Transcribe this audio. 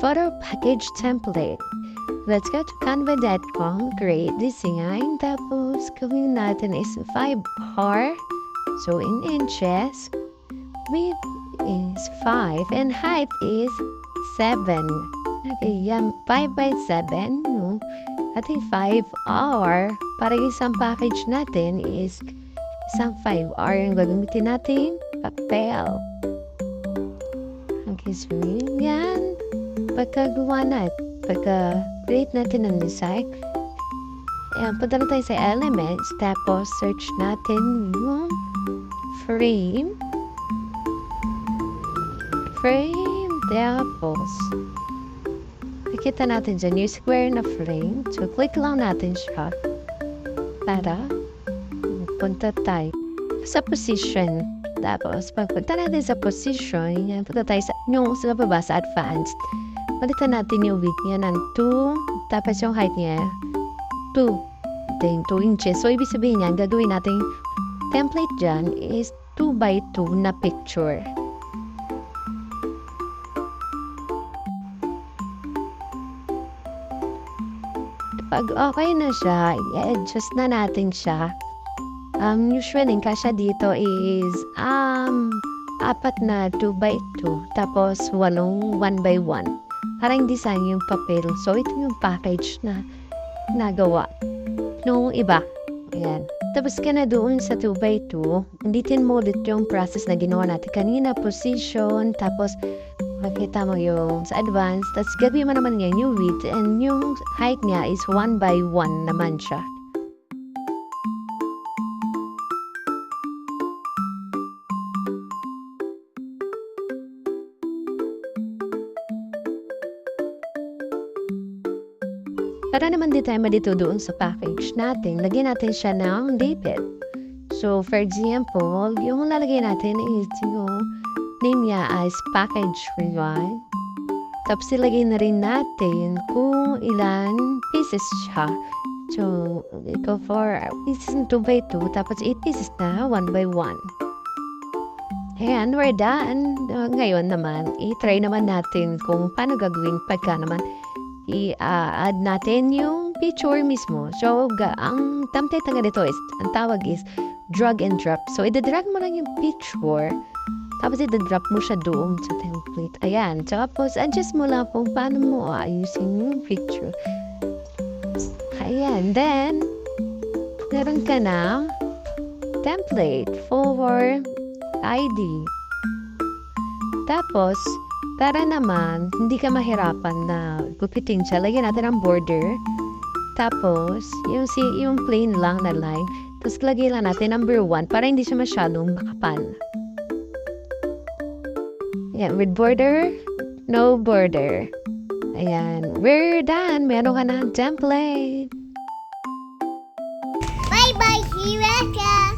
Photo package template. Let's go to canva.com, create design, tapos gawin natin is 5R. So in inches, width is 5 and height is 7. Okay, yan, 5 by 7, no? At 5R, para isang package natin is isang 5R yung gagamitin natin, papel. Okay, so yan. Pagkagawa natin, pagka-create natin ng design, ayan, punta na tayo sa elements, tapos search natin yung frame, tapos nakita natin dyan yung square na frame, so click lang natin siya para punta tayo sa position. Tapos, pagpunta natin sa position, yan, punta tayo sa baba sa advanced. Palitan natin yung width niya ng 2, tapos yung height niya 2. Then 2 inches. So, ibig sabihin niya, gagawin natin template dyan is 2 by 2 na picture. Pag okay na siya, i-adjust na natin siya. Usually, kasya dito is 4 na 2 by 2, tapos 1 by 1. Parang design yung papel. So, ito yung package na nagawa nung iba. Ayan. Tapos ka na doon sa 2 by 2, ulitin mo ulit yung process na ginawa natin kanina, position, tapos makita mo yung sa advance, tapos gagawin mo naman yan yung width, and yung height niya is 1 by 1 naman siya. Para naman di tayo malito doon sa package natin, lagyan natin siya ng label. So, for example, yung lalagay natin is yung name niya as package 1. Tapos, ilagay na rin natin kung ilan pieces siya. So, ito for pieces 2 by 2, tapos 8 pieces na 1 by 1. Ayan, we're done. Ngayon naman, i-try naman natin kung paano gagawin pagka naman i-add natin yung picture mismo. So, ang template na ganito is, ang tawag is drag and drop. So, i-drag mo lang yung picture, tapos i-drop mo siya doon sa template. Ayan. Tapos, adjust mo lang kung paano mo ayusin yung picture. Ayan. Then, meron ka na template for ID. Tapos, para naman, hindi ka mahirapan na gupitin siya, lagyan natin ang border. Tapos, yung plain lang na line. Tapos, lagyan lang natin number 1 para hindi siya masyadong makapal. Ayan, with border, no border. Ayan, we're done. Meron ka na template. Bye-bye, Hiraka!